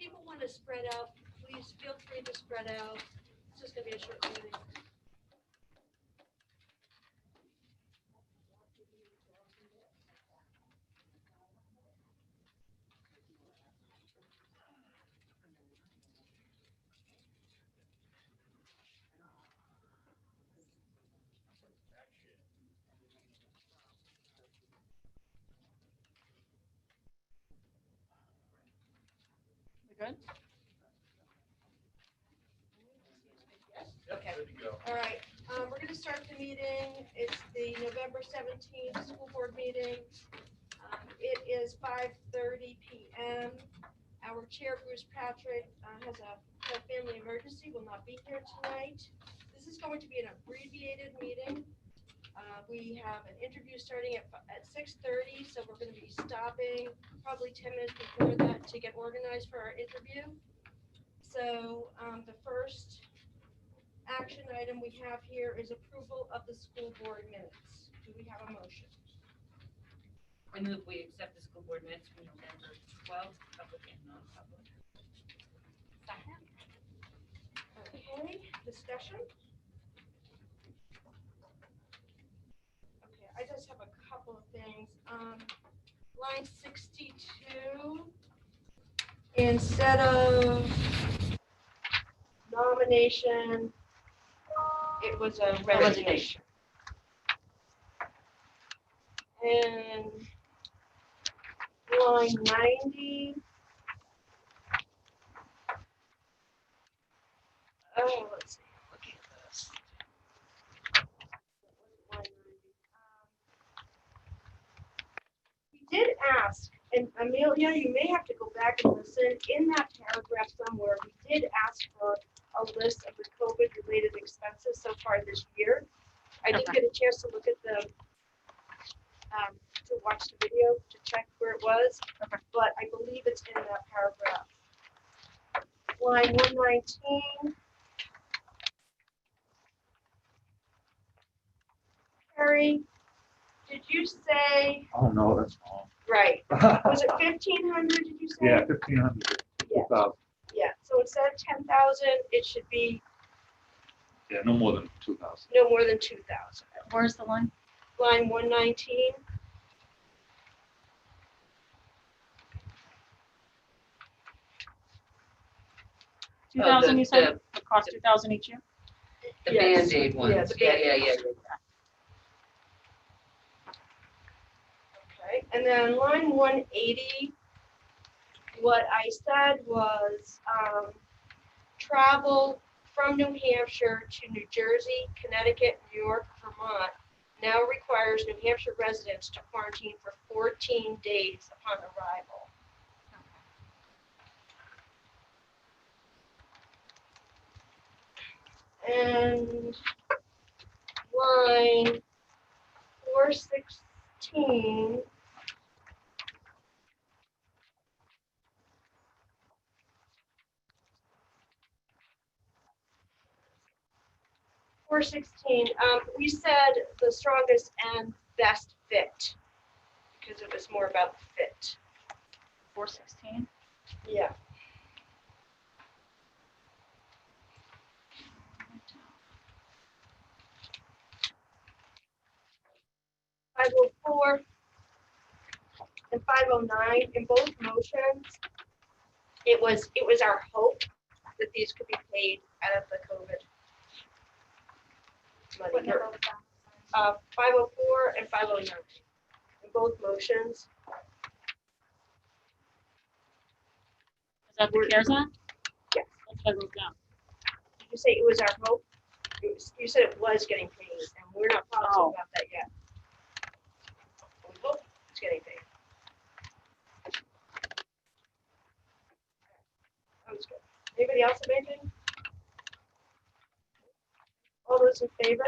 people want to spread out, please feel free to spread out. It's just going to be a short meeting. Good? Okay. All right. We're going to start the meeting. It's the November 17th school board meeting. It is 5:30 p.m. Our chair, Bruce Patrick, has a family emergency, will not be here tonight. This is going to be an abbreviated meeting. We have an interview starting at 6:30, so we're going to be stopping probably 10 minutes before that to get organized for our interview. So the first action item we have here is approval of the school board minutes. Do we have a motion? I move we accept the school board minutes from November 12th, public and non-public. Second. Okay, discussion? Okay, I just have a couple of things. Line 62, instead of nomination, it was a resignation. And line 90. Oh, let's see. Looking at this. Line 90. We did ask, and Amelia, you may have to go back and listen. In that paragraph somewhere, we did ask for a list of the COVID-related expenses so far this year. I didn't get a chance to look at the to watch the video to check where it was, but I believe it's in that paragraph. Line 119. Carrie, did you say? Oh, no, that's wrong. Right. Was it 1,500? Did you say? Yeah, 1,500. Yeah. 2,000. Yeah. So instead of 10,000, it should be Yeah, no more than 2,000. no more than 2,000. Where's the line? Line 119. Two thousand, the- you said? It cost 2,000 each year? The Yes. Band-Aid ones. Yeah, the Yeah. Okay, and then line 180, what I said was travel from New Hampshire to New Jersey, Connecticut, New York, Vermont now requires New Hampshire residents to quarantine for 14 days upon arrival. And line 416. We said the strongest and best fit because it was more about the fit. 416? Yeah. (504) and 509 in both motions. It was our hope that these could be paid out of the COVID money. 504 and 509 in both motions. Is that the CARES Act? Yes. That's what I wrote down. Did you say it was our hope? You said it was getting paid, and we're not positive about that yet. We hope it's getting paid. That was good. Anybody else have anything? All those in favor?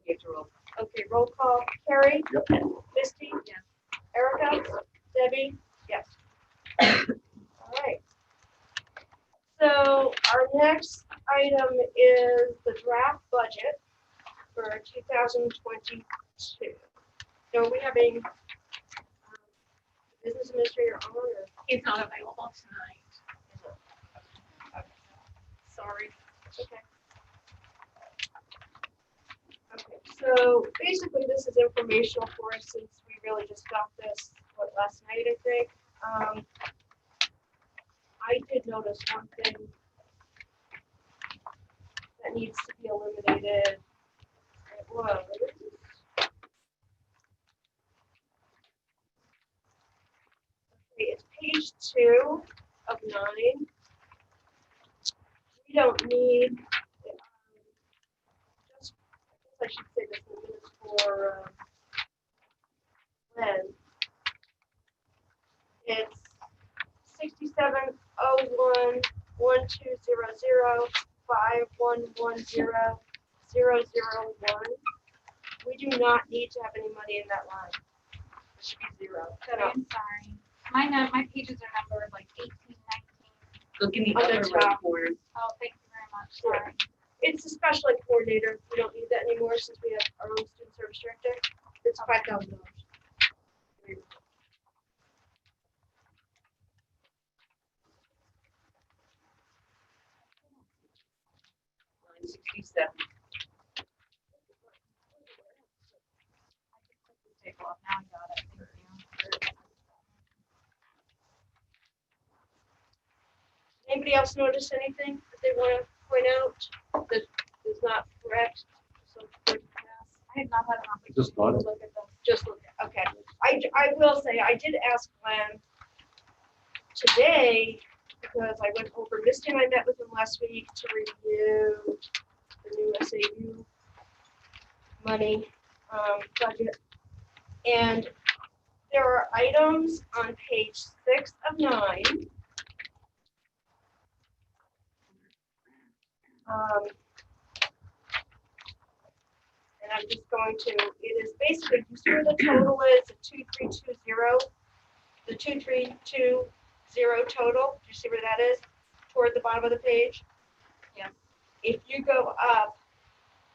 Okay, roll call. Carrie? Yep. Misty? Yes. Erica? Debbie? Yes. All right. So our next item is the draft budget for 2022. So are we having business administrator on or? He's not available tonight. Sorry. Okay. Okay, so basically this is informational for us since we really just got this, last night, I think. I did notice one thing that needs to be eliminated. It was. Okay, it's page 2 of 9. We don't need, just, I guess I should say this in a minute for Len. It's 6701-1200-5110-0001. We do not need to have any money in that line. It should be 0. Cut off. I'm sorry. My pages are numbered like 18, 19. Look in the On the upper right top. corner. Oh, thank you very much. Sure. Sorry. It's a special ed coordinator. We don't need that anymore since we have our own student service director. It's $5,000. Line 67. Take off. Now I got it. Thank you. Anybody else notice anything that they want to point out that is not correct? So quick pass. I had not had an Just opportunity got to it. look at them. Just look at, okay. I will say, I did ask Glenn today, because I went over, Misty and I met with him last week to review the new SAU money budget. And there are items on page 6 of 9. And I'm just going to, it is basically, you see where the total is, the 2320, the 2320 total, do you see where that is? Toward the bottom of the page? Yeah. If you go up,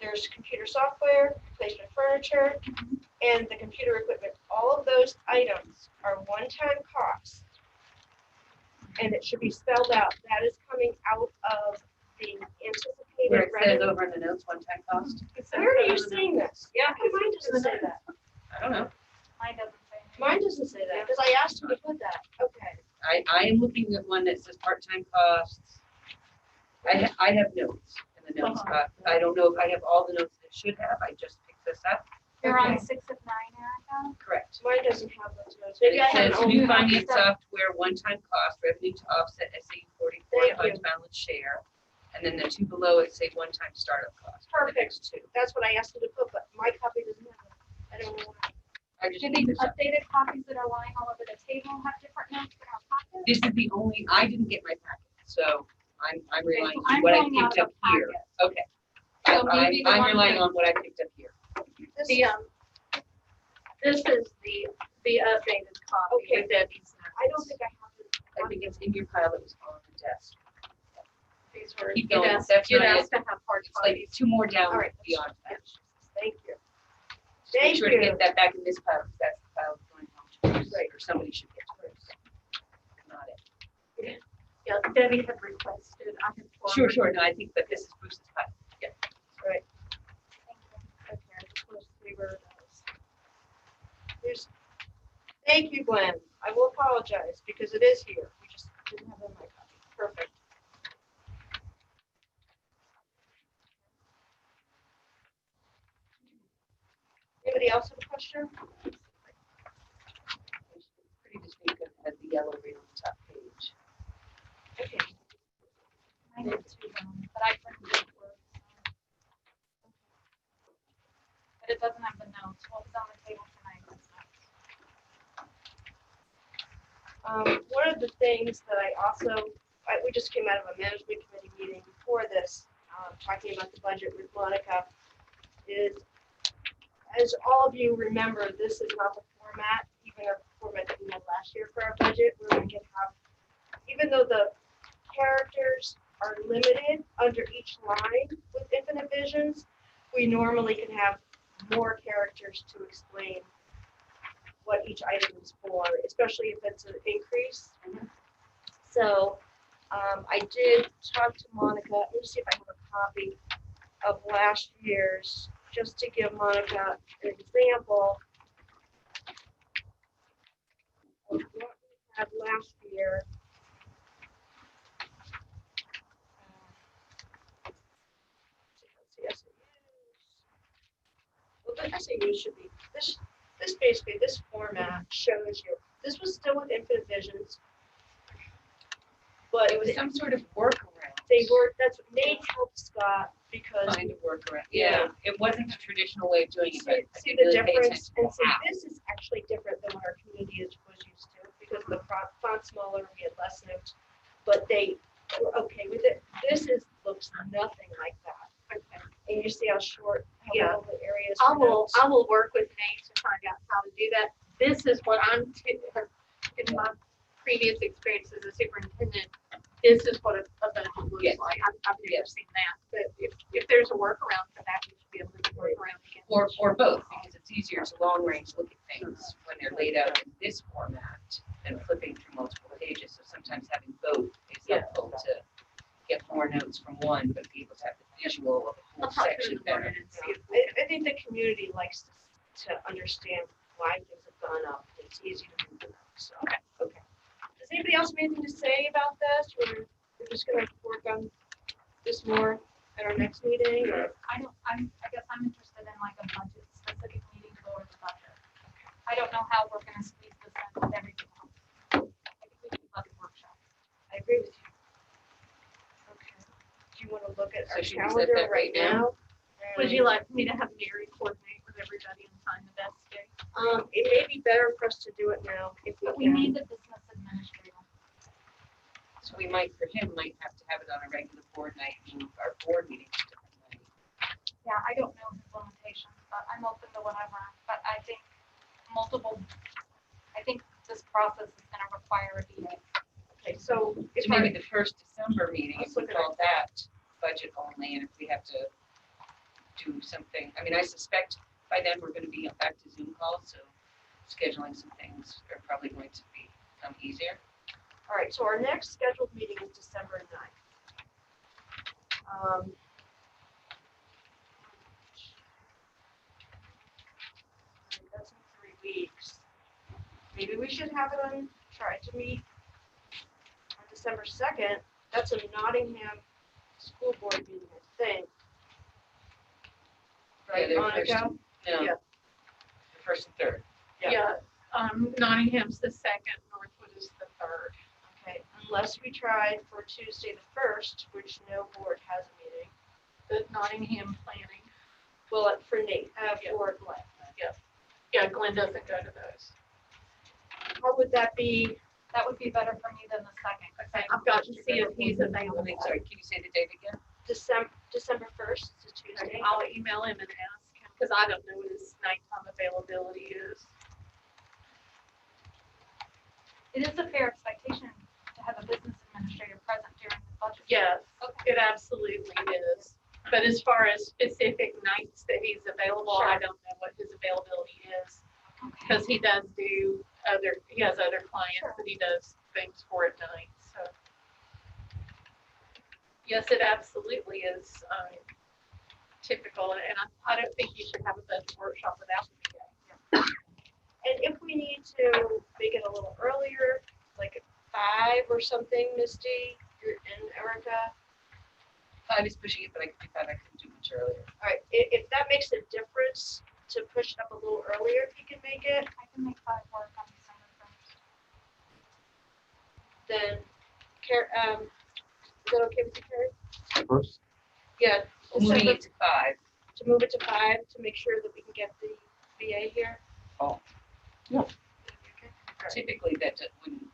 there's computer software, replacement furniture, and the computer equipment. All of those items are one-time costs. And it should be spelled out. That is coming out of the Where anticipated it says revenue. over in the notes, one-time cost. Where are you seeing this? Yeah, mine doesn't say that. I don't know. Mine doesn't say anything. Mine doesn't say that, because I asked him to put that. Okay. I am looking at one that says part-time costs. I have notes in the notes, but I don't know if I have all the notes that it should have. I just picked this up. You're on Okay. 6 of 9, Erica? Correct. Mine doesn't have those notes. And Maybe I it have an says old new copy. finance software, one-time cost, revenue to offset SAU44 Thank fund you. balance share. And then the 2 below it say one-time startup cost. for the Perfect. next 2. That's what I asked him to put, but my copy doesn't have it. I don't know why. I just Do picked these this up. updated copies that are lying all over the table have different notes in our pockets? This is the only, I didn't get my packet, so I'm relying on I'm what I going out picked of up here. packet. Okay. So maybe the I'm one relying that- on what I picked up here. This The, is- this is the updated copy Okay. of Debbie's I don't notes. think I have it. I think it's in your pile that was on the desk. These were, Keep you'd going. asked, That's you'd not asked to have hard It's like copies. 2 more down All right. beyond that. Thank you. Just make Thank sure to you. get that back in this pile, because that's the pile that's going home to Bruce, Right. or somebody should get to Bruce. Not it. Yeah, Debbie had requested, I had. forwarded- Sure, no, I think that this is Bruce's pile. Right. Thank you. Okay, I'm supposed to see where it is. Thank you, Glenn. I will apologize because it is here. We just didn't have it in my copy. Perfect. Anybody else have a question? It's pretty distinct, it has the yellow ring on the top page. Okay. I did too, but I printed it for. But it doesn't have the notes. What was on the table tonight was notes. One of the things that we just came out of a management committee meeting before this, talking about the budget with Monica, is, as all of you remember, this is not the format, even our format that we had last year for our budget, where we can have, even though the characters are limited under each line with Infinite Visions, we normally can have more characters to explain what each item is for, especially if it's an increase. So, I did talk to Monica, let me see if I have a copy of last year's, just to give Monica an example of what we had last year. Let's see, SAUs. Well, the SAU should be, this basically, this format shows you, this was still with Infinite Visions. But It was some sort of workaround. they were, that's what Nate helped Scott because. Kind of workaround, Yeah. yeah. It wasn't the traditional way of doing it, but I See didn't the really pay difference, attention and to see, how. this is actually different than what our community was used to, because the font smaller, we had less notes, but they were okay with it. This looks nothing like that. Okay. And you see how short, how Yeah. little the areas. I for will, notes. I will work with Nate to find out how to do that. This is what in my previous experience as a superintendent, this is what a budget looks Yes. like. I've never Yes. seen that, but if there's a workaround for that, we should be able to work around again. Or both, because it's easier to long range look at things when they're laid out in this format than flipping through multiple pages. So sometimes having both is Yeah. helpful to get more notes from one, but be able to have the visual of the I'll whole talk to section him about better. it and see if we I think the community likes to understand why things have gone up. It's easy to move them up, so. Okay. Does anybody else have anything to say about this, or we're just gonna work on this more at our next meeting, or? I guess I'm interested in like a budget specific meeting to go over the budget. I don't know how we're gonna squeeze this in with everything else. I think we should have a workshop. I agree with you. Okay. Do you wanna look at So our should we set calendar that right right now? now? Would you like me to have Mary coordinate with everybody and find the best day? It may be better for us to do it now, if we But we can. need the business administrator. So we might, for him, might have to have it on a regular board night, move our board meetings to different night. Yeah, I don't know his limitations, but I'm open to whatever. But I think this process is gonna require a BA. Okay, so if So maybe our, the first December meeting, if Let's we look at call that budget only, and if we have to do something, I mean, I suspect by then we're gonna be back to Zoom calls, so scheduling some things are probably going to become easier. all right, so our next scheduled meeting is December 9th. That's in 3 weeks. Maybe we should have it try to meet on December 2nd. That's a Nottingham school board meeting, I think. Right, they're first Monica? and- No, Yeah. the first and third. Yeah. Nottingham's the second, Northwood is the third. Okay, unless we tried for Tuesday the 1st, which no board has a meeting. The Nottingham planning. Well, for Nate, Yeah. for Glenn. Yeah, Glenn doesn't go to those. How would that be? That would be better for me than the second. 'Cause I I've got to see if he's available. Sorry, can you say the date again? December 1st, it's a Tuesday. I'll email him and ask him, because I don't know what his nighttime availability is. It is a fair expectation to have a business administrator present during the budget. Yes, Okay. it absolutely is. But as far as specific nights that he's available, I don't know what his availability is. Because he has other clients that he does things for at night, so. Yes, it absolutely is typical, and I don't think you should have a budget workshop without the VA. And if we need to make it a little earlier, like at 5 or something, Misty, you're in, Erica. 5 is pushing it, but I couldn't do much earlier. All right, if that makes a difference to push it up a little earlier, if you can make it, I can make 5 work on December 1st. then, is that okay with you, Carrie? First, Yeah, Moving December, it to 5. to move it to 5, to make sure that we can get the VA here. oh, Okay. Typically, that wouldn't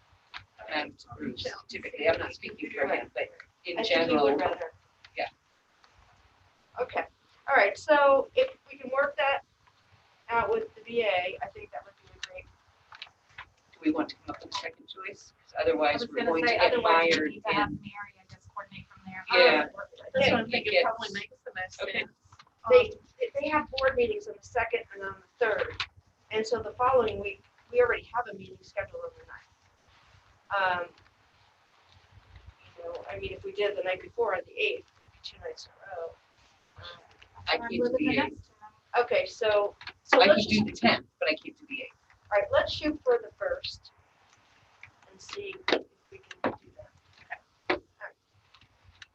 amount to Bruce. Typically, I'm not speaking for him, but in I think you general, would rather. yeah. Okay, all right, so if we can work that out with the VA, I think that would be a great. do we want to come up with a second choice? Because I otherwise, was we're gonna going to say, get otherwise we mired need to have in. Mary, I guess, coordinate from there. Yeah. That's Yeah, what I think it it probably gets- makes the most Okay. sense. They have board meetings on the 2nd and on the 3rd, and so the following week, we already have a meeting scheduled on the 9th. You know, I mean, if we did the night before on the 8th, it'd be 2 nights in a row. I I'm can't do living the the 8th. next one. Okay, so I let's could do the 10th, but I can't do the 8th. all right, let's shoot for the 1st and see if we can do that.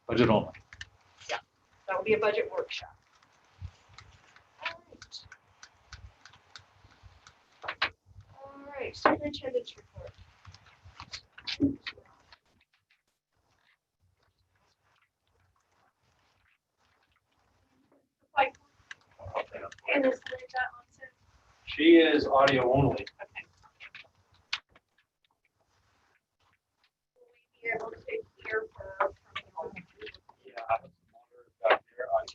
Budget only. That will be a budget workshop. All right, superintendent's report. Like, and this leave that on too. She is audio only. Okay. Will we be able to hear her from Yeah, I have some monitors back there. I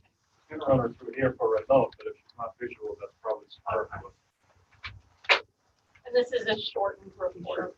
can run her through here for a remote, but if she's not visual, that's probably smart. And this is a shortened report.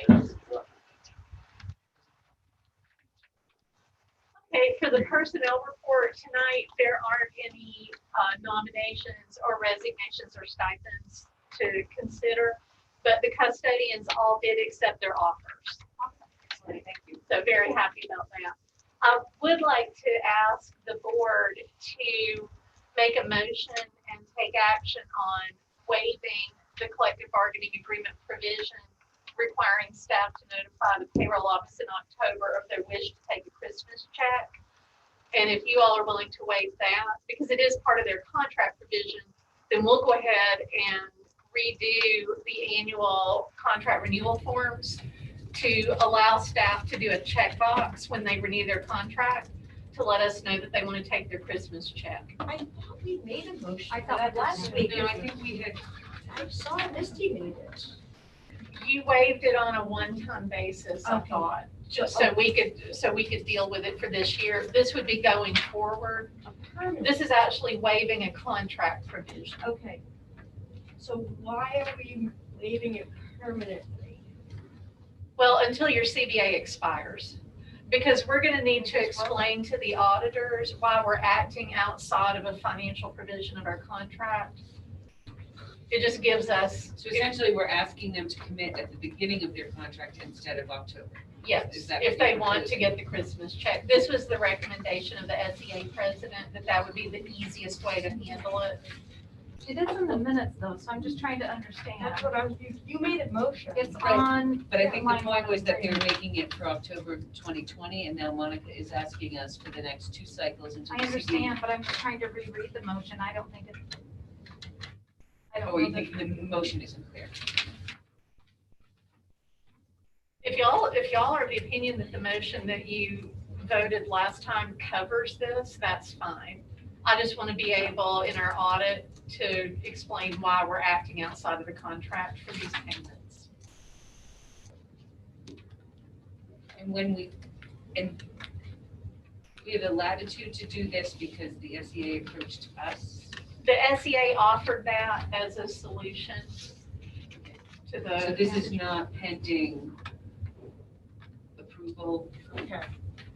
Thanks. Okay, for the personnel report tonight, there aren't any nominations or resignations or stipends to consider, but the custodians all did accept their offers. Thank you. So very happy about that. I would like to ask the board to make a motion and take action on waiving the collective bargaining agreement provision requiring staff to notify the payroll office in October of their wish to take a Christmas check. And if you all are willing to waive that, because it is part of their contract provision, then we'll go ahead and redo the annual contract renewal forms to allow staff to do a checkbox when they renew their contract to let us know that they want to take their Christmas check. I thought we made a motion I for thought that we last did. week. No, I think we had, I saw Misty made it. You waived it on a one-time basis, I Okay. thought, just so we could deal with it for this year. This would be going forward. This is actually waiving a contract provision. Okay. So why are we waiving it permanently? Well, until your CBA expires. Because we're gonna need to explain to the auditors why we're acting outside of a financial provision of our contract. It just gives us, so essentially, we're asking them to commit at the beginning of their contract instead of October. yes, Is that if what they you're want to proposing? get the Christmas check. This was the recommendation of the SEA president, that would be the easiest way to handle it. It is in the minutes though, so I'm just trying to understand. That's what you made a motion. It's Right. on. But I think the line point was that they were 103. making it for October 2020, and now Monica is asking us for the next 2 cycles until I the CBA. understand, but I'm just trying to reread the motion. I don't think it's. I don't Or you know that- think the motion isn't clear? If y'all are of the opinion that the motion that you voted last time covers this, that's fine. I just want to be able in our audit to explain why we're acting outside of the contract for these payments. And we have the latitude to do this because the SEA approached us. The SEA offered that as a solution to the. So this is not pending approval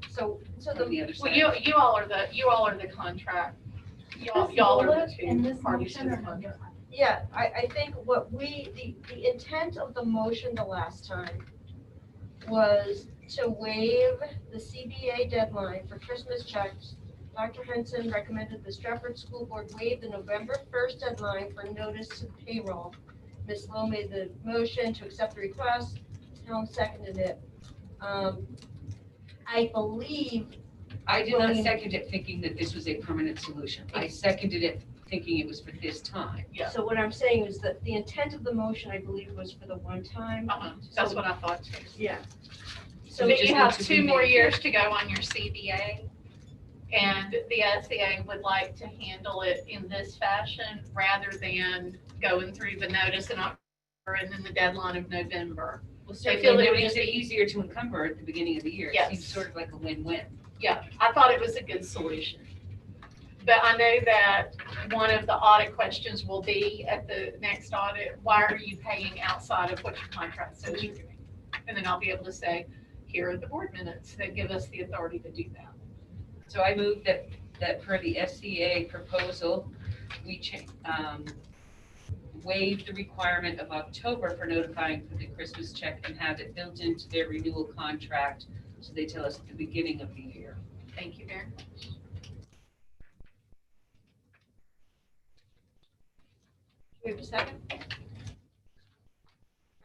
So from the, the other Well, side. you all are the contract. Y'all are the In two this parties to motion the or no contract. different? yeah, I think what the intent of the motion the last time was to waive the CBA deadline for Christmas checks. Dr. Henson recommended the Stratford School Board waive the November 1st deadline for notice to payroll. Ms. Lowe made the motion to accept the request. Helen seconded it. I believe, I did not second it thinking that this was a permanent solution. I seconded it thinking it was for this time. Yeah. so what I'm saying is that the intent of the motion, I believe, was for the one time. That's what I thought too. Yeah. So So we just you need have to 2 more remake it. years to go on your CBA. And the SEA would like to handle it in this fashion rather than going through the notice in October and then the deadline of November. Well, feel certainly, it that would makes just it be- easier to encumber at the beginning of the year. It Yes. seems sort of like a win-win. Yeah, I thought it was a good solution. But I know that one of the audit questions will be at the next audit, why are you paying outside of what your contract says you're doing? And then I'll be able to say, here are the board minutes that give us the authority to do that. So I move that for the SCA proposal, we waive the requirement of October for notifying for the Christmas check and have it built into their renewal contract, so they tell us at the beginning of the year. Thank you very much. We have a second?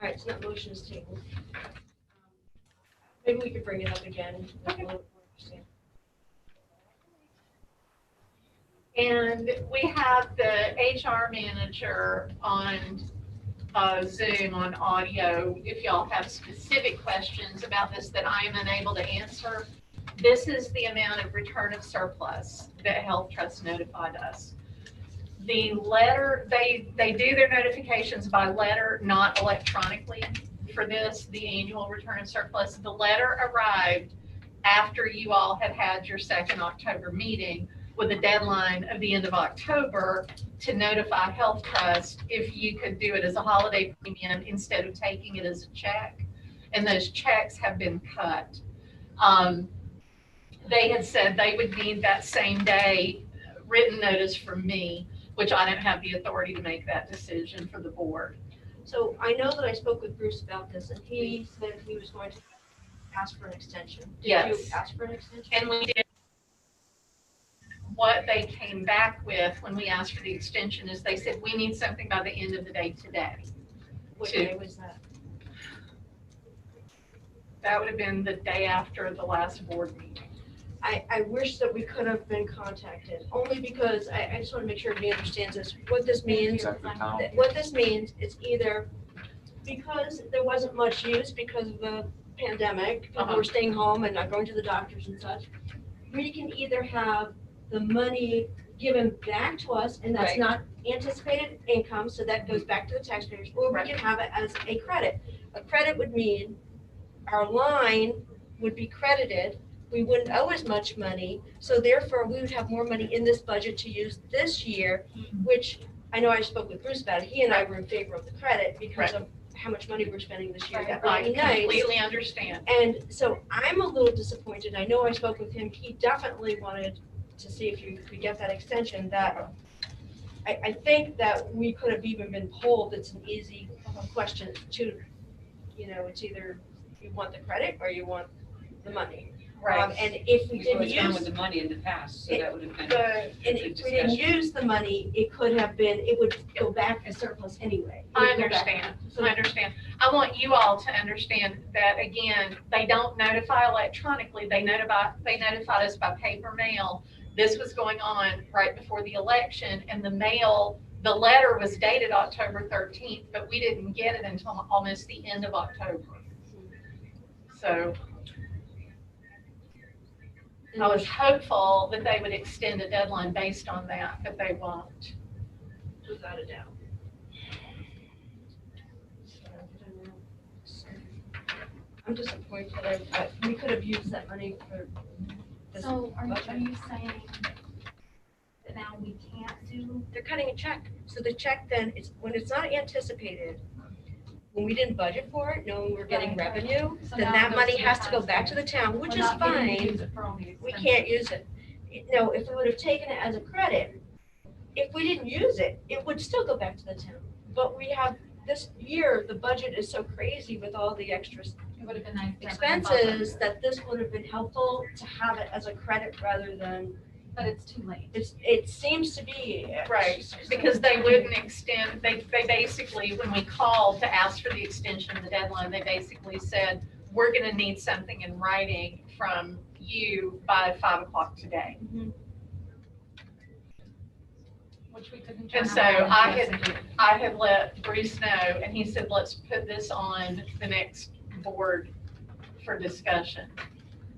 All right, so that motion is tabled. Maybe we could bring it up again. And we have the HR manager on Zoom on audio. If y'all have specific questions about this that I am unable to answer, this is the amount of return of surplus that Health Trust notified us. The letter, they do their notifications by letter, not electronically for this, the annual return of surplus. The letter arrived after you all had had your second October meeting with a deadline of the end of October to notify Health Trust if you could do it as a holiday premium instead of taking it as a check. And those checks have been cut. They had said they would need that same day written notice from me, which I don't have the authority to make that decision for the board. So I know that I spoke with Bruce about this, and he said he was going to ask for an extension. Did you Yes. ask for an extension? And we did. What they came back with when we asked for the extension is they said, we need something by the end of the day today. What Two. day was that? That would have been the day after the last board meeting. I wish that we could have been contacted, only because I just want to make sure everybody understands this. What this means, what this means is either because there wasn't much use because of the pandemic, people were staying home and not going to the doctors and such, we can either have the money given back to us, and that's Right. not anticipated income, so that goes back to the taxpayers, or we Right. can have it as a credit. A credit would mean our line would be credited, we wouldn't owe as much money, so therefore we would have more money in this budget to use this year, which I know I spoke with Bruce about it, he and I were in favor of the credit because of how much money we're spending this year, that would I be nice. completely understand. And so I'm a little disappointed, I know I spoke with him, he definitely wanted to see if you could get that extension, that I think that we could have even been polled, it's an easy question to, it's either you want the credit or you want the money. And if we We've didn't always gone with use, the money in the past, so that would have been. The, and if we didn't use the money, it could have been, it would go back as surplus anyway. It I would go back. understand, So I understand. I want you all to understand that, again, they don't notify electronically, they notified us by paper mail. This was going on right before the election, and the letter was dated October 13th, but we didn't get it until almost the end of October. So I was hopeful that they would extend a deadline based on that, but they won't. Without a doubt. I'm disappointed, we could have used that money for this. So are budget. you saying that now we can't do? They're cutting a check, so the check then, when it's not anticipated, when we didn't budget for it, knowing we're getting Right, right. revenue, So then now that it goes money to the has to go back to the taxpayer. town, which We're is not getting to fine. use it for all the We expenses. can't use it. No, if we would have taken it as a credit, if we didn't use it, it would still go back to the town. But we have, this year, the budget is so crazy with all the extra It would have been nice. to have it in buffer. expenses that this would have been helpful to have it as a credit rather than, But it's too late. it seems to be. Right, because they wouldn't extend, they basically, when we called to ask for the extension of the deadline, they basically said, we're gonna need something in writing from you by 5 o'clock today. Which we couldn't. turn And so around and do. I had let Bruce know, and he said, let's put this on the next board for discussion.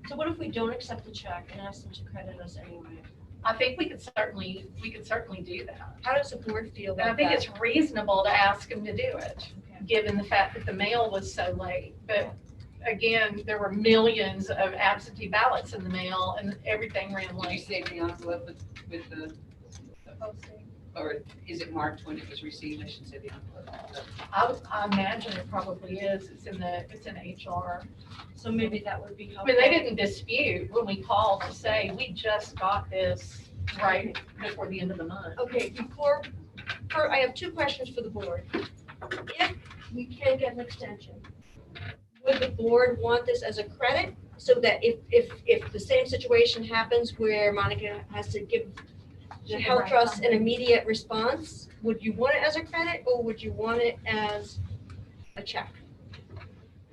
So what if we don't accept the check and ask them to credit us anyway? I think we could certainly do that. How does the board feel And I about think that? it's reasonable to ask him to do it. Okay. given the fact that the mail was so late. But again, there were millions of absentee ballots in the mail and everything ran Did you late. save the envelope with the, or is it marked when it was received? I should say the envelope. I imagine it probably is. It's in HR. So maybe that would be I helpful. mean, they didn't dispute when we called to say, we just got this right before the end of the month. Okay, I have two questions for the board. If we can get an extension, would the board want this as a credit? So that if the same situation happens where Monica has to give the She can health write trust an something. immediate response, would you want it as a credit or would you want it as a check?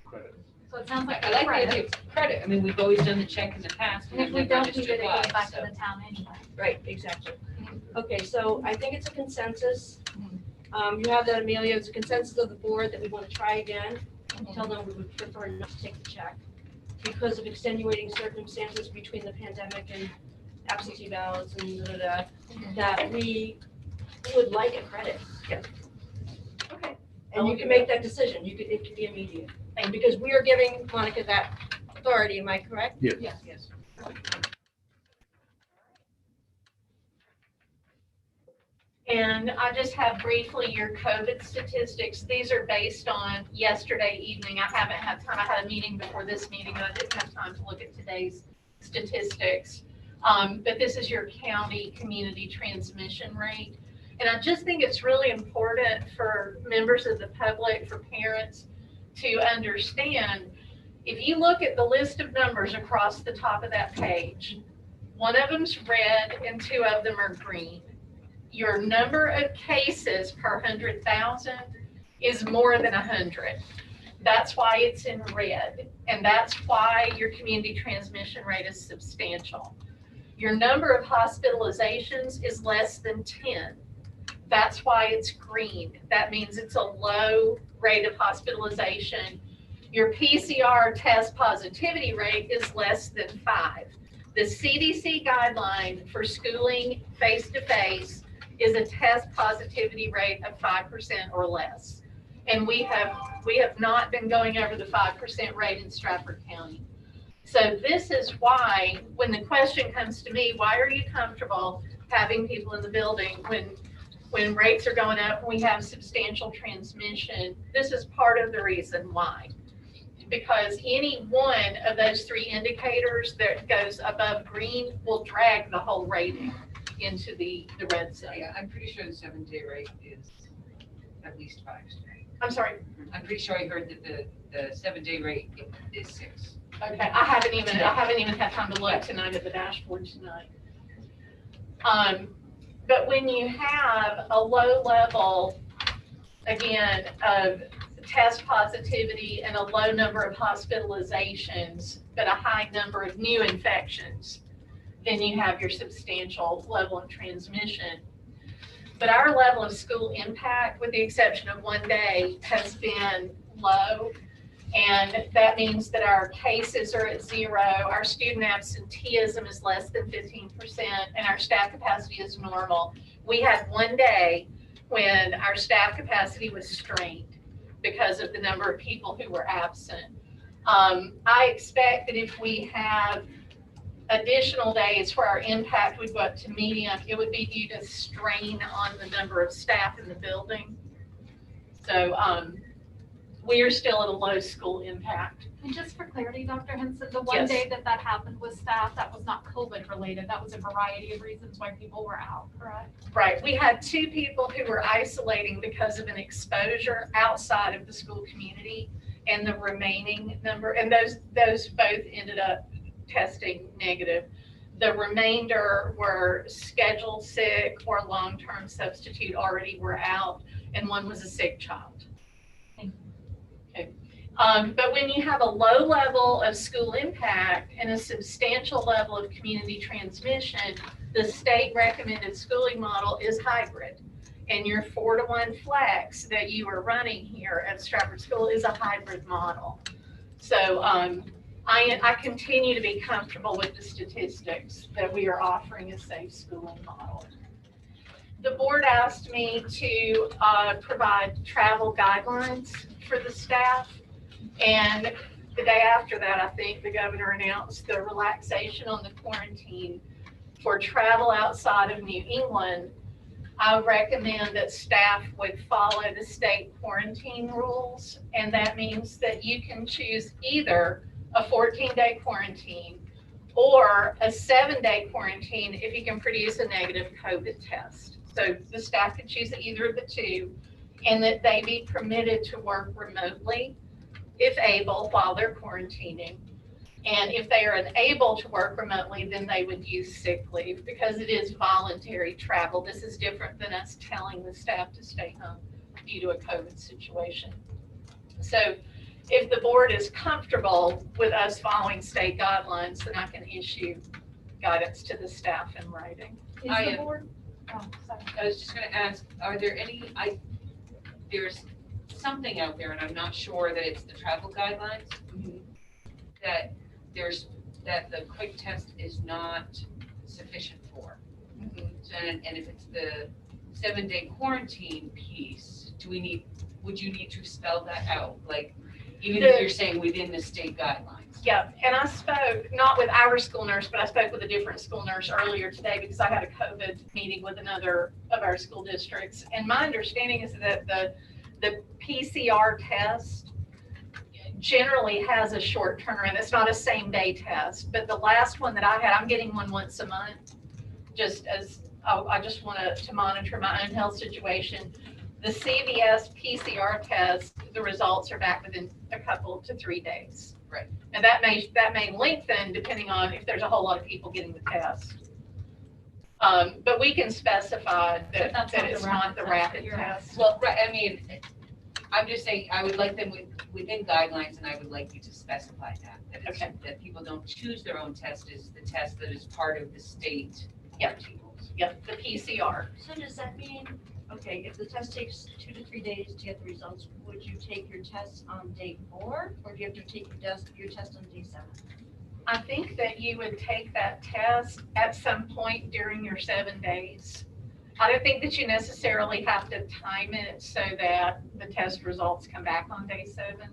Credit. So it sounds like I like the credit. idea of credit. I mean, we've always done the check in the past. And if we we've never don't need it, understood it why, goes back so. to the town anyway. Right, exactly. Okay, so I think it's a consensus. You have that, Amelia, it's a consensus of the board that we want to try again. Tell them we would prefer not to take the check because of extenuating circumstances between the pandemic and absentee ballots and that we would like a credit. Yeah. Okay. And you can make that decision. It could be immediate. And because we are giving Monica that authority, am I correct? Yes. Yes. And I just have briefly your COVID statistics. These are based on yesterday evening. I haven't had time. I had a meeting before this meeting and I didn't have time to look at today's statistics. But this is your county community transmission rate. And I just think it's really important for members of the public, for parents to understand, if you look at the list of numbers across the top of that page, one of them's red and two of them are green. Your number of cases per 100,000 is more than 100. That's why it's in red. And that's why your community transmission rate is substantial. Your number of hospitalizations is less than 10. That's why it's green. That means it's a low rate of hospitalization. Your PCR test positivity rate is less than 5. The CDC guideline for schooling face-to-face is a test positivity rate of 5% or less. And we have not been going over the 5% rate in Stratford County. So this is why, when the question comes to me, why are you comfortable having people in the building when rates are going up and we have substantial transmission? This is part of the reason why. Because any one of those three indicators that goes above green will drag the whole rating into the red zone. Yeah, I'm pretty sure the 7-day rate is at least 5. I'm sorry. I'm pretty sure I heard that the 7-day rate is 6. Okay, I haven't even had time to look tonight at the dashboard tonight. But when you have a low level, again, of test positivity and a low number of hospitalizations, but a high number of new infections, then you have your substantial level of transmission. But our level of school impact, with the exception of one day, has been low. And that means that our cases are at 0, our student absenteeism is less than 15%, and our staff capacity is normal. We had one day when our staff capacity was strained because of the number of people who were absent. I expect that if we have additional days where our impact would go up to medium, it would be due to strain on the number of staff in the building. So we are still at a low school impact. And just for clarity, Dr. Henson, the one Yes. day that happened with staff, that was not COVID related. That was a variety of reasons why people were out, correct? Right. We had 2 people who were isolating because of an exposure outside of the school community, and the remaining number, and those both ended up testing negative. The remainder were scheduled sick or long-term substitute already were out, and one was a sick child. Okay. But when you have a low level of school impact and a substantial level of community transmission, the state recommended schooling model is hybrid. And your 4-to-1 flex that you are running here at Stratford School is a hybrid model. So I continue to be comfortable with the statistics that we are offering a safe schooling model. The board asked me to provide travel guidelines for the staff. And the day after that, I think the governor announced the relaxation on the quarantine for travel outside of New England. I recommend that staff would follow the state quarantine rules. And that means that you can choose either a 14-day quarantine or a 7-day quarantine if you can produce a negative COVID test. So the staff could choose either of the two, and that they be permitted to work remotely if able while they're quarantining. And if they are unable to work remotely, then they would use sick leave because it is voluntary travel. This is different than us telling the staff to stay home due to a COVID situation. So if the board is comfortable with us following state guidelines, then I can issue guidance to the staff in writing. Is I the am- board? Oh, sorry. I was just gonna ask, are there any, there's something out there, and I'm not sure that it's the travel guidelines, that that the quick test is not sufficient for. So, and if it's the 7-day quarantine piece, would you need to spell that out? Like, even if you're saying within the state guidelines? Yeah, and I spoke, not with our school nurse, but I spoke with a different school nurse earlier today because I had a COVID meeting with another of our school districts. And my understanding is that the PCR test generally has a short turnaround. It's not a same day test, but the last one that I had, I'm getting one once a month, just as, I just want to monitor my own health situation. The CVS PCR test, the results are back within a couple to 3 days. Right. And that may lengthen depending on if there's a whole lot of people getting the test. But we can specify that it's not the rapid test. Well, right, I mean, I'm just saying, I would like them within guidelines, and I would like you to specify that Okay. that people don't choose their own test, is the test that is part of the state. Yep. rules. Yep, the PCR. So does that mean, okay, if the test takes 2 to 3 days to get the results, would you take your test on day 4, or do you have to take your test on day 7? I think that you would take that test at some point during your 7 days. I don't think that you necessarily have to time it so that the test results come back on day 7.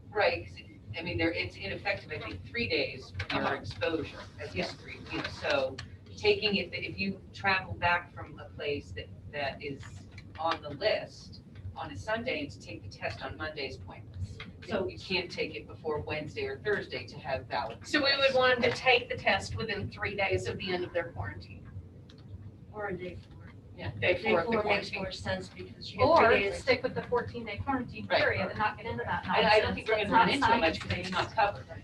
Right, 'cause I mean, it's ineffective, I think, 3 days from your exposure as history, you know, so taking it, that if you travel back from a place that is on the list on a Sunday, and to take the test on Monday is pointless. So you can't take it before Wednesday or Thursday to have valid. So we would want them to take the test within 3 days of the end of their quarantine. Or on day 4? Yeah. Day Day 4 of the 4 makes quarantine. more sense because you get Or 3 days. stick with the 14-day quarantine Right. period and not get into that I nonsense. don't think we're That's gonna run not into it much because it's science-based. not covered.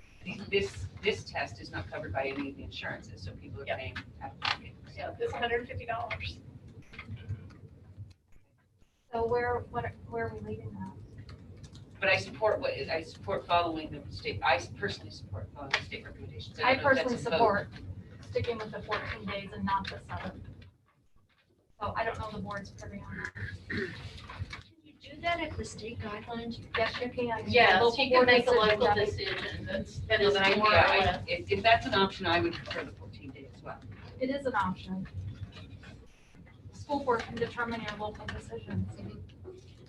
This test is not covered by any of the insurances, so people are Yep. paying out of pocket. Yeah, it's $150. So where are we leaving that? But I support following the state, I personally support following the state recommendations. I don't know if that's personally a vote. support sticking with the 14 days and not the 7. So I don't know the board's privy on that. Can you do that if the state guidelines? Yes, you can. Yes, Local you can board make a decision, local Debbie. decision that No, is then more or yeah, less. if that's an option, I would prefer the 14-day as well. It is an option. School board can determine your local decisions.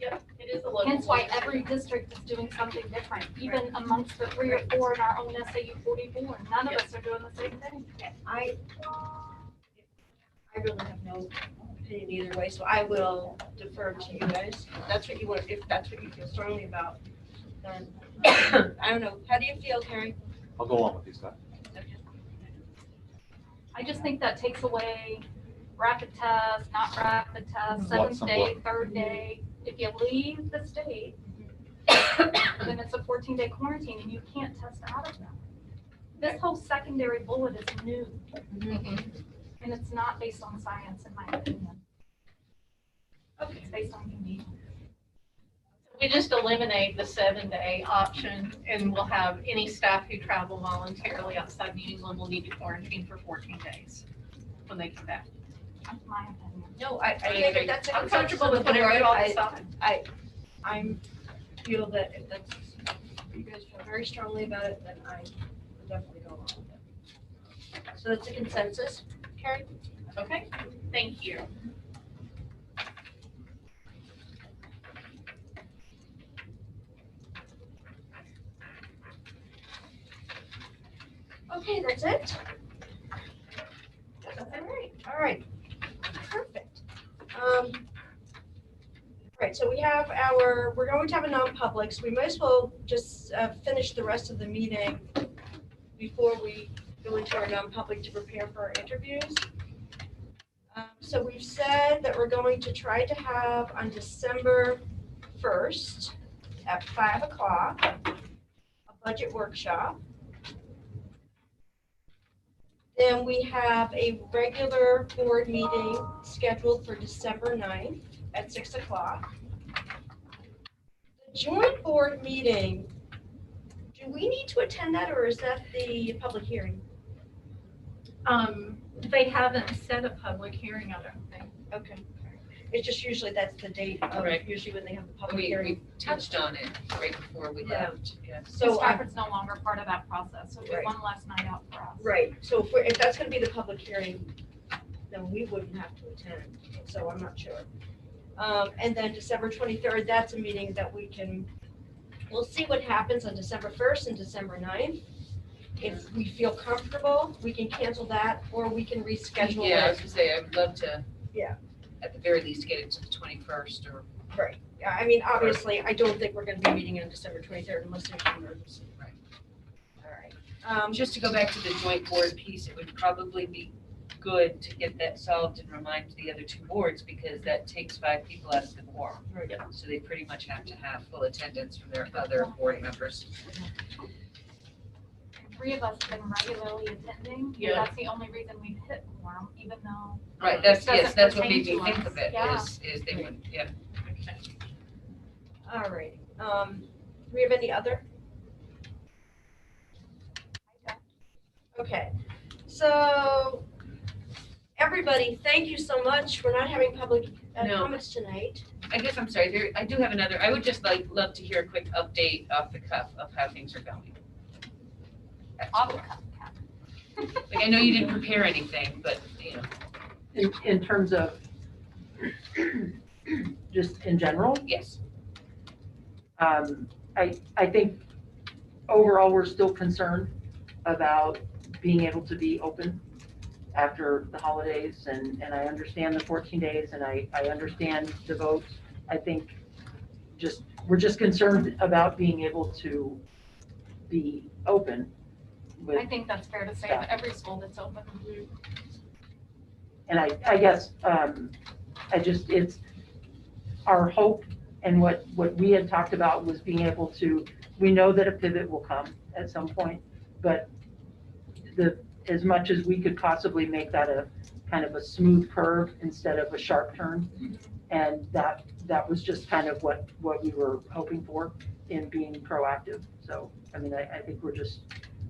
Yep, it is a local. Hence why decision. every district is doing something different, even amongst the 3 or 4 in our own SAU44. None of us are doing the same thing. I really have no opinion either way, so I will defer to you guys. If that's what you want, if that's what you feel strongly about, then, I don't know. How do you feel, Karen? I'll go along with these guys. Okay. I just think that takes away rapid test, not rapid test, What, 7th day, 3rd day. If you leave the state, then it's a 14-day quarantine and you can't test out of that. This whole secondary bullet is new and it's not based on science, in my opinion. Okay. It's based on convenience. We just eliminate the 7-day option, and we'll have any staff who travel voluntarily outside New England will need to quarantine for 14 days when they come back. That's my opinion. No, I think if that's a I'm consensus comfortable of with the whatever board, you all I decide. feel that if that's, if you guys feel very strongly about it, then I would definitely go along with it. So that's a consensus, Karen? Okay, thank you. Okay, that's it? All right, perfect. Right, so we have we're going to have a non-public, so we might as well just finish the rest of the meeting before we go into our non-public to prepare for our interviews. So we've said that we're going to try to have on December 1st at 5 o'clock, a budget workshop. Then we have a regular board meeting scheduled for December 9th at 6 o'clock. The joint board meeting, do we need to attend that or is that the public hearing? They haven't set a public hearing, I don't think. Okay. It's just usually that's the date of Right. usually when they have the public We hearing. touched on it right before we Yeah. left, yes. So So, Stratford's no longer part of that process, so it'd Right. be one less night out for us. right, so if that's gonna be the public hearing, then we wouldn't have to attend, so I'm not sure. And then December 23rd, that's a meeting that we'll see what happens on December 1st and December 9th. If we feel comfortable, we can cancel that, or we can reschedule Yeah, I it. was gonna say, I'd love to. Yeah. At the very least, get it to the 21st or. Right, yeah, I mean, obviously, I don't think we're gonna be meeting on December 23rd unless there's an emergency. Right. All right. Just to go back to the joint board piece, it would probably be good to get that solved and remind the other two boards, because that takes 5 people out of the quorum. Right. So they pretty much have to have full attendance from their other board members. 3 of us have been regularly attending. Yeah. That's the only reason we've hit quorum, even though. Right, it that's, doesn't yes, that's what pertain made me to think us. of it, Yeah. is they would, yeah. All right, do we have any other? Okay, so, everybody, thank you so much. We're not having public No. comments tonight. I guess, I'm sorry, I do have another, I would just love to hear a quick update off the cuff of how things are going. at Off the school. cuff. Like, I know you didn't prepare anything, but, you know, In terms of, just in general, yes, I think overall, we're still concerned about being able to be open after the holidays, and I understand the 14 days, and I understand the vote. I think we're just concerned about being able to be open with. I think that's fair to say of every school that's open. And I guess, it's our hope, and what we had talked about was being able to, we know that a pivot will come at some point, but as much as we could possibly make that a kind of a smooth curve instead of a sharp turn. And that was just kind of what we were hoping for in being proactive. So, I mean, I think we're just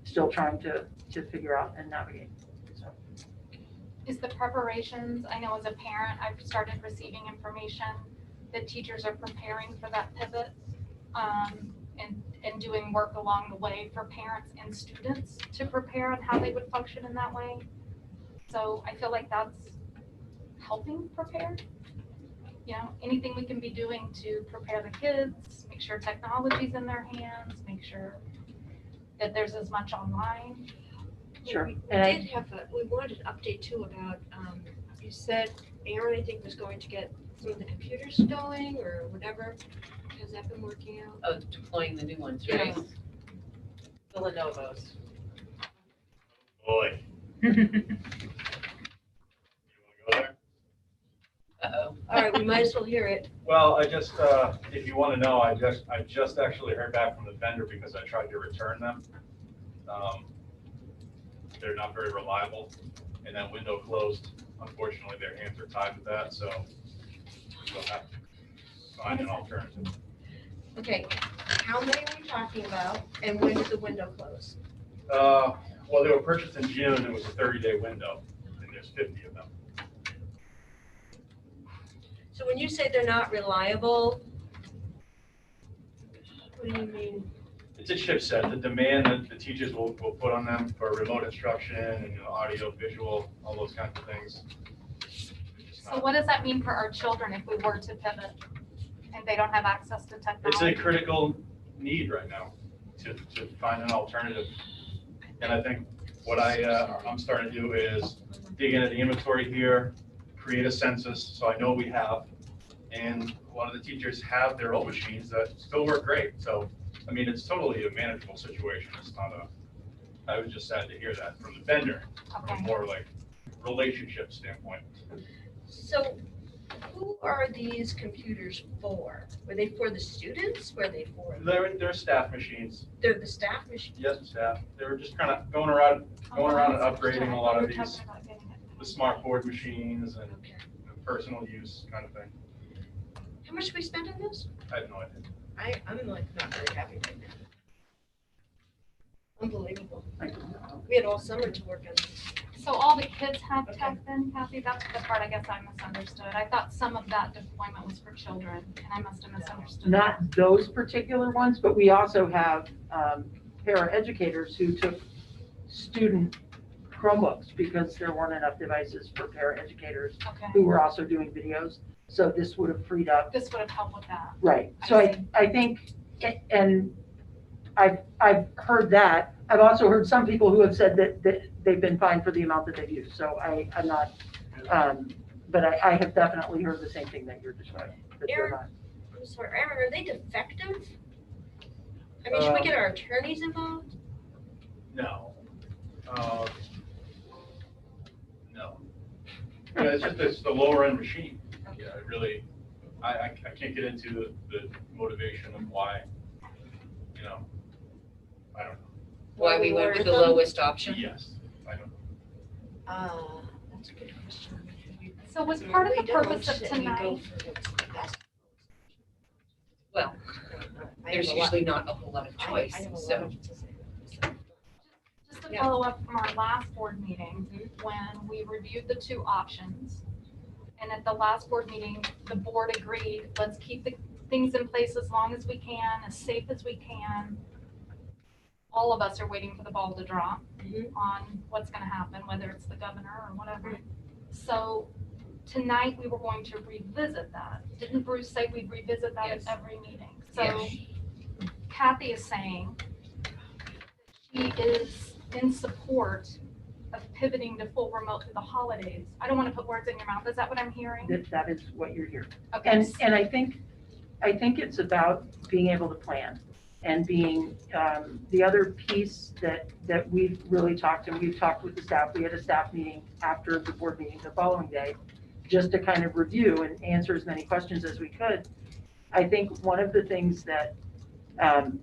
still trying to figure out and navigate. So. Is the preparations, I know as a parent, I've started receiving information that teachers are preparing for that pivot, and doing work along the way for parents and students to prepare on how they would function in that way. So I feel like that's helping prepare. You know, anything we can be doing to prepare the kids, make sure technology's in their hands, make sure that there's as much online. Sure. We And did we wanted an update too about, you said Aaron, I think, was going to get some of the computers going or whatever. Has that been working out? of deploying the new ones, right? Villanovos. Boy. You wanna go there? Uh-oh. All right, we might as well hear it. Well, I just, if you want to know, I just actually heard back from the vendor because I tried to return them. They're not very reliable, and that window closed. Unfortunately, their hands are tied with that, so we'll have to find an alternative. Okay, how many are we talking about and when did the window close? Well, they were purchased in June. It was a 30-day window, and there's 50 of them. So when you say they're not reliable, what do you mean? It's a chipset. The demand that the teachers will put on them for remote instruction and audio, visual, all those kinds of things. It's just So not- what does that mean for our children if we were to pivot and they don't have access to It's technology? a critical need right now to find an alternative. And I think what I'm starting to do is dig into the inventory here, create a census, so I know what we have. And a lot of the teachers have their own machines that still work great. So, I mean, it's totally a manageable situation. It's not I was just sad to hear that from the vendor, from a Okay. more like relationship standpoint. So who are these computers for? Were they for the students? Were they for, They're staff machines. they're the staff machines? Yes, staff. They were just kind of going around and upgrading a lot of these, the smart board machines and Okay. personal use kind of thing. How much did we spend on this? I have no idea. I'm like not very happy right now. Unbelievable. We had all summer to work on this. So all the kids have Okay. tech then, Kathy? That's the part I guess I misunderstood. I thought some of that deployment was for children, and I must have misunderstood that. Not those particular ones, but we also have paraeducators who took student Chromebooks because there weren't enough devices for paraeducators Okay, who were also doing videos. So this would have freed up. this would have helped with that. Right. I So see. I think, and I've heard that. I've also heard some people who have said that they've been fined for the amount that they've used. So I'm not, but I have definitely heard the same thing that you're describing. that they're Aaron, not. I'm sorry, Aaron, are they defective? I mean, should we get our attorneys involved? No. No. Yeah, it's the lower end machine. Yeah, it really, I can't get into the motivation of why, you know, I don't know. Why we went with the Lower income? lowest option? Yes, I don't know. That's a good question. So was part of We the don't purpose of sit and go tonight, for what's the best. Well, I there's have a lot- usually not a whole lot of I choice, have a lot so. to say. just to Yeah. follow up from our last board meeting, Mhm. when we reviewed the two options, and at the last board meeting, the board agreed, let's keep the things in place as long as we can, as safe as we can. All of us are waiting for the ball to drop Mhm. on what's gonna happen, whether it's the governor or whatever. So tonight, we were going to revisit that. Didn't Bruce say we'd revisit that Yes. at every meeting? So Yes. Kathy is saying she is in support of pivoting to full remote through the holidays. I don't want to put words in your mouth. Is that what I'm hearing? That is what you're hearing. Okay. And I think it's about being able to plan and being, the other piece that we've really talked, and we've talked with the staff, we had a staff meeting after the board meeting the following day, just to kind of review and answer as many questions as we could. I think one of the things that,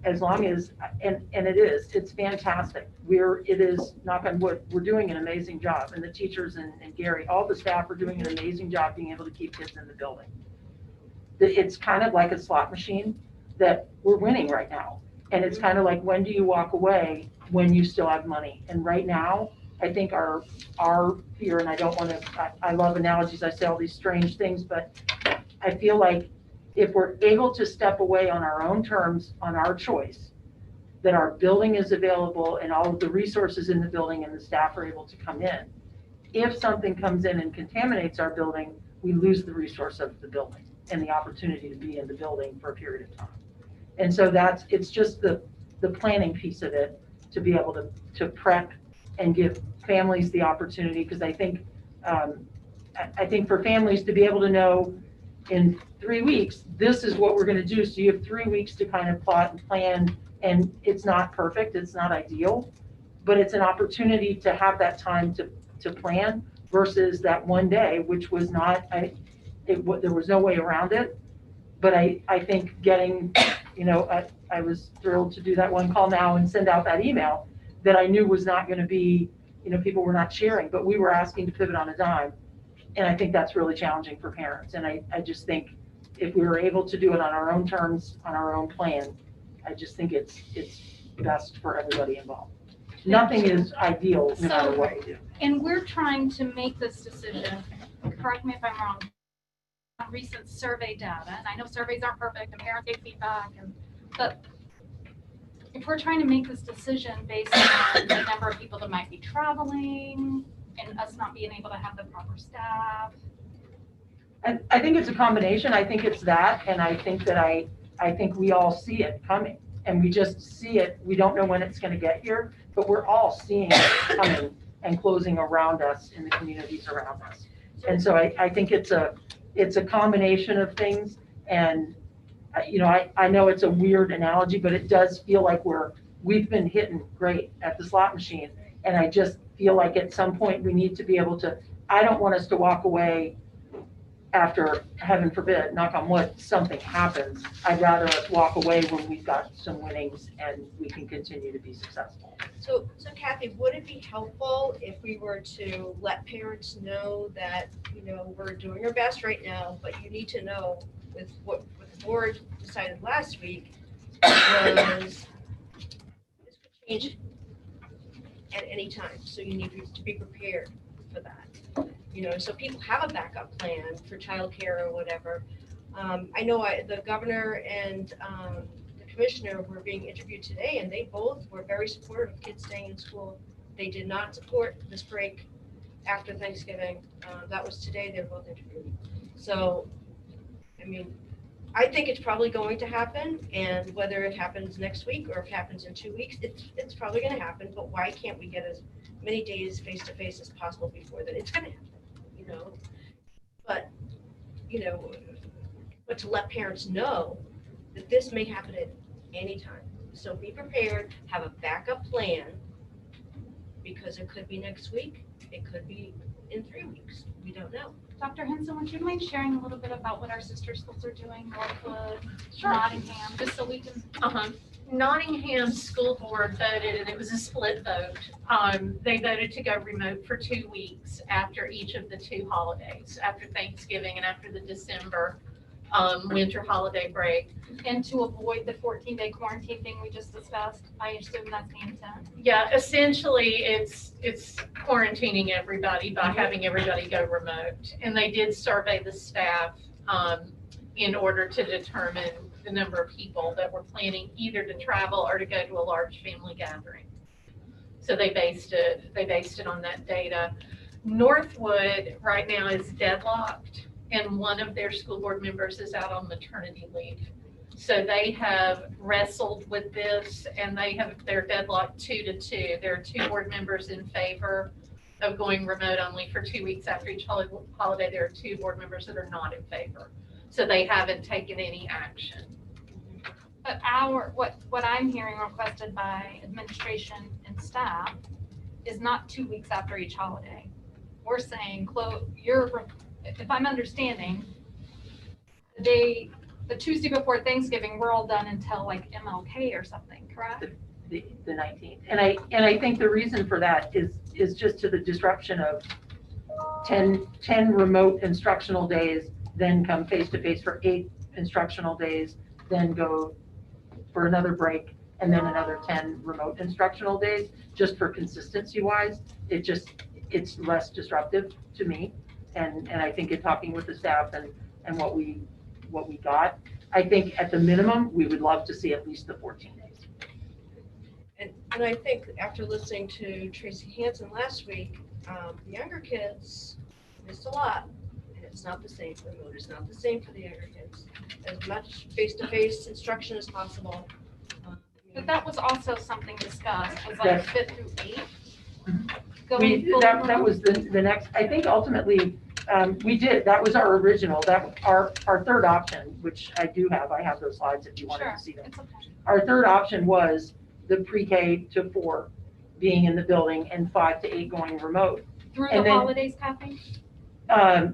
as long as, and it's fantastic. It is, knock on wood, we're doing an amazing job. And the teachers and Gary, all the staff are doing an amazing job being able to keep kids in the building. It's kind of like a slot machine that we're winning right now. And it's kind of like, when do you walk away when you still have money? And right now, I think our fear, and I don't want to, I love analogies, I say all these strange things, but I feel like if we're able to step away on our own terms, on our choice, that our building is available and all of the resources in the building and the staff are able to come in. If something comes in and contaminates our building, we lose the resource of the building and the opportunity to be in the building for a period of time. And so it's just the planning piece of it, to be able to prep and give families the opportunity, because I think for families to be able to know in 3 weeks, this is what we're gonna do. So you have 3 weeks to kind of plot and plan, and it's not perfect, it's not ideal, but it's an opportunity to have that time to plan versus that one day, which was not, there was no way around it. But I think getting, I was thrilled to do that one call now and send out that email that I knew was not gonna be, people were not cheering, but we were asking to pivot on a dime. And I think that's really challenging for parents. And I just think if we were able to do it on our own terms, on our own plan, I just think it's best for everybody involved. Nothing is ideal, no matter what we do. And we're trying to make this decision, correct me if I'm wrong, on recent survey data, and I know surveys aren't perfect and parents get feedback, but if we're trying to make this decision based on the number of people that might be traveling and us not being able to have the proper staff. I think it's a combination. I think it's that, and I think that I think we all see it coming. and we just see it. We don't know when it's going to get here, but we're all seeing it coming and closing around us in the communities around us. And so I think it's a combination of things. And, I know it's a weird analogy, but it does feel like we've been hitting great at the slot machine. And I just feel like at some point we need to be able to, I don't want us to walk away after, heaven forbid, knock on wood, something happens. I'd rather us walk away when we've got some winnings and we can continue to be successful. So Kathy, would it be helpful if we were to let parents know that, we're doing our best right now, but you need to know with what the board decided last week was this could change at any time, so you need to be prepared for that. So people have a backup plan for childcare or whatever. I know the governor and the commissioner were being interviewed today, and they both were very supportive of kids staying in school. They did not support this break after Thanksgiving. That was today, they were both interviewed. So, I think it's probably going to happen, and whether it happens next week or if it happens in 2 weeks, it's probably going to happen, but why can't we get as many days face-to-face as possible before that it's going to happen? But to let parents know that this may happen at any time. So be prepared, have a backup plan, because it could be next week, it could be in 3 weeks, we don't know. Dr. Henson, would you mind sharing a little bit about what our sister schools are doing, Northwood, Sure. Nottingham, just so we can. Nottingham School Board voted, and it was a split vote. They voted to go remote for 2 weeks after each of the 2 holidays, after Thanksgiving and after the December winter holiday break. And to avoid the 14-day quarantine thing we just discussed, I assume that's the intent. Yeah, essentially, it's quarantining everybody by having everybody go remote. And they did survey the staff in order to determine the number of people that were planning either to travel or to go to a large family gathering. So they based it on that data. Northwood right now is deadlocked, and one of their school board members is out on maternity leave. So they have wrestled with this, and they're deadlocked 2-2. There are 2 board members in favor of going remote only for 2 weeks after each holiday. There are 2 board members that are not in favor. So they haven't taken any action. But what I'm hearing requested by administration and staff is not 2 weeks after each holiday. We're saying, if I'm understanding, the Tuesday before Thanksgiving, we're all done until like MLK or something, correct? The 19th. And I think the reason for that is just to the disruption of 10 remote instructional days, then come face-to-face for 8 instructional days, then go for another break, and then another 10 remote instructional days, just for consistency wise. It's less disruptive to me. And I think in talking with the staff and what we got, I think at the minimum, we would love to see at least the 14 days. And I think after listening to Tracy Hansen last week, the younger kids missed a lot. And it's not the same. Remote is not the same for the younger kids. As much face-to-face instruction as possible. But that was also something discussed, was like Yes. 5th through 8th. That was the next, I think ultimately, we did, that was our original, our third option, which I have those slides if you wanted Sure, to see them. it's okay. Our third option was the pre-K to 4 being in the building and 5 to 8 going remote. Through And the then- holidays, Kathy?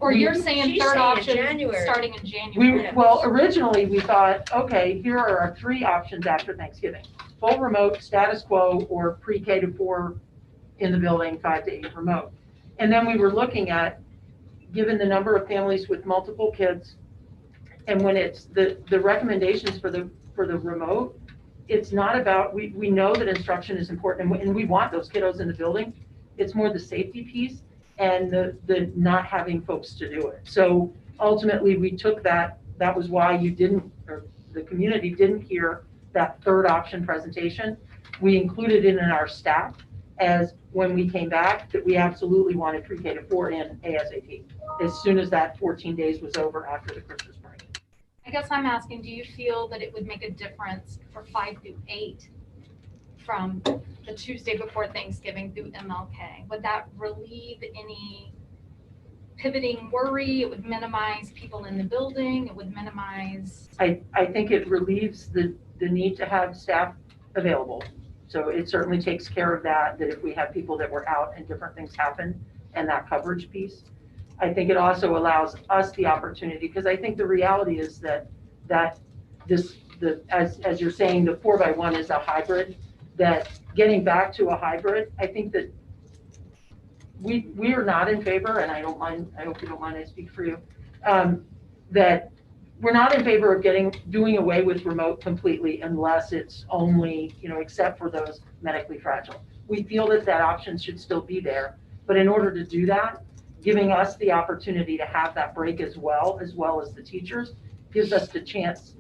Or you're saying She's third saying option January. starting in January? Well, originally we thought, okay, here are our 3 options after Thanksgiving. Full remote, status quo, or pre-K to 4 in the building, 5 to 8 remote. And then we were looking at, given the number of families with multiple kids, and when it's the recommendations for the remote, it's not about, we know that instruction is important and we want those kiddos in the building. It's more the safety piece and the not having folks to do it. So ultimately we took that was why the community didn't hear that third option presentation. We included it in our staff as when we came back that we absolutely wanted pre-K to 4 in ASAP, as soon as that 14 days was over after the Christmas break. I guess I'm asking, do you feel that it would make a difference for 5 through 8 from the Tuesday before Thanksgiving through MLK? Would that relieve any pivoting worry? It would minimize people in the building? It would minimize? I think it relieves the need to have staff available. So it certainly takes care of that if we have people that were out and different things happen and that coverage piece. I think it also allows us the opportunity, because I think the reality is that as you're saying, the 4x1 is a hybrid, that getting back to a hybrid, I think that we are not in favor, and I don't mind, I hope you don't mind I speak for you, that we're not in favor of doing away with remote completely unless it's only, except for those medically fragile. We feel that option should still be there, but in order to do that, giving us the opportunity to have that break as well as the teachers, gives us a chance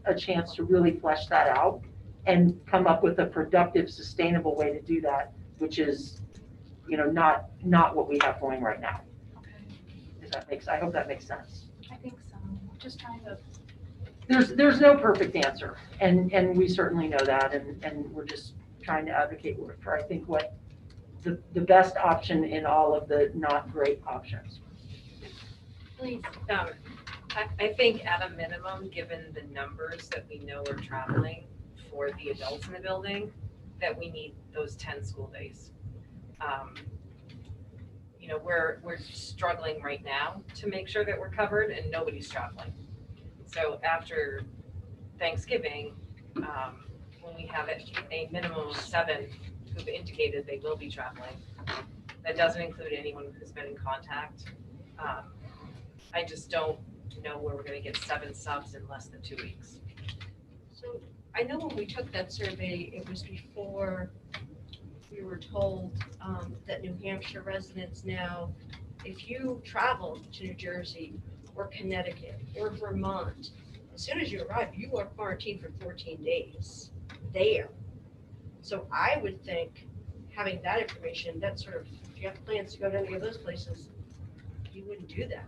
to really flesh that out and come up with a productive, sustainable way to do that, which is, not what we have going right now. Okay. I hope that makes sense. I think so. Just trying to. There's no perfect answer, and we certainly know that, and we're just trying to advocate for I think what the best option in all of the not great options. Please. I think at a minimum, given the numbers that we know are traveling for the adults in the building, that we need those 10 school days. We're struggling right now to make sure that we're covered, and nobody's traveling. So after Thanksgiving, when we have a minimum of 7 who've indicated they will be traveling, that doesn't include anyone who's been in contact. I just don't know where we're going to get 7 subs in less than 2 weeks. So I know when we took that survey, it was before we were told that New Hampshire residents now, if you travel to New Jersey or Connecticut or Vermont, as soon as you arrive, you are quarantined for 14 days there. So I would think having that information, that sort of, if you have plans to go to any of those places, you wouldn't do that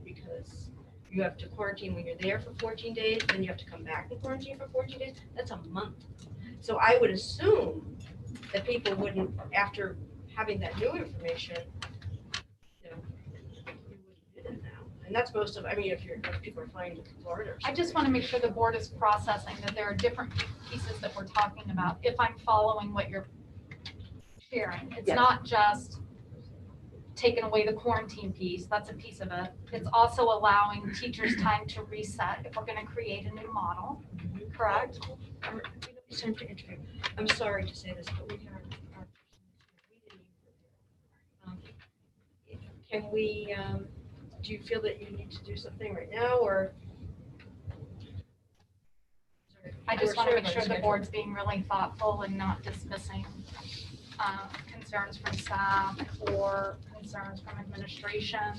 because you have to quarantine when you're there for 14 days, then you have to come back and quarantine for 14 days. That's a month. So I would assume that people wouldn't, after having that new information, you wouldn't do that now. And that's most of, if people are flying to Florida or something. I just want to make sure the board is processing that there are different pieces that we're talking about. If I'm following what you're sharing, it's Yes. not just taking away the quarantine piece, that's a piece of it. It's also allowing teachers time to reset if we're going to create a new model, correct? It's time to interview. I'm sorry to say this, but we have our, we didn't even prepare. Can we, do you feel that you need to do something right now, or? I just want to make sure the board's being really thoughtful and not dismissing concerns from staff or concerns from administration.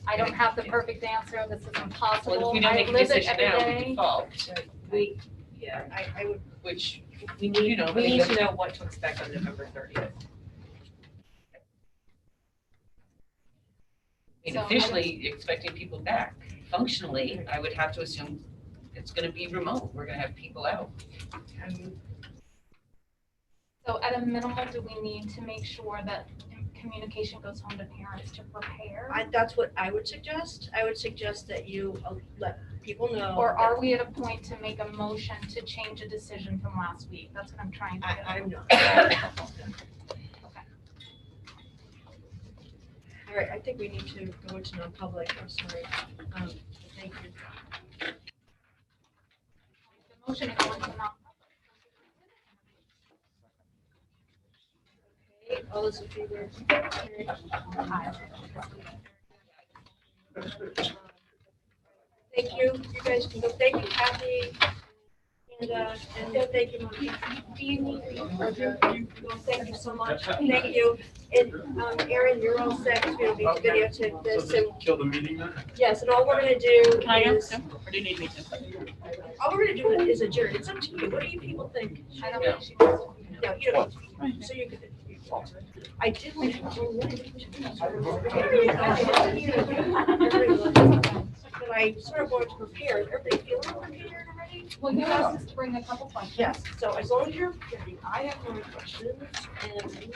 I don't have the perfect answer. This is impossible. Well, if we don't I make a live it decision every now, we day. default, Yeah, I would, which, we need I to mean, know what to expect on November 30th. I mean, So, officially expecting people back. Functionally, I would have to assume it's gonna be remote. We're gonna have people out. So at a minimum, do we need to make sure that communication goes home to parents to prepare? that's what I would suggest. I would suggest that you let people know. Or are we at a point to make a motion to change a decision from last week? That's what I'm trying to get. I'm not. Okay. All right, I think we need to go into non-public. I'm sorry. Thank you. The motion to go into non-public. Okay, all those in favor? Thank you. You guys can go. Thank you, Kathy. And thank you, Monique. Do you need? Well, thank you so much. Thank you. And Erin, you're all set. We don't need to videotape this. So And just kill the meeting then? yes, and all we're gonna do Can I is, ask them, or do you need me to? all we're gonna do is adjourn. It's up to you. What do you people think? I don't think she needs to. No, you don't. So you could. I did. that I sort of wanted to prepare. Is everybody feeling prepared already? Well, you asked us to bring a couple questions. Yes, so as long as you're ready, I have no questions and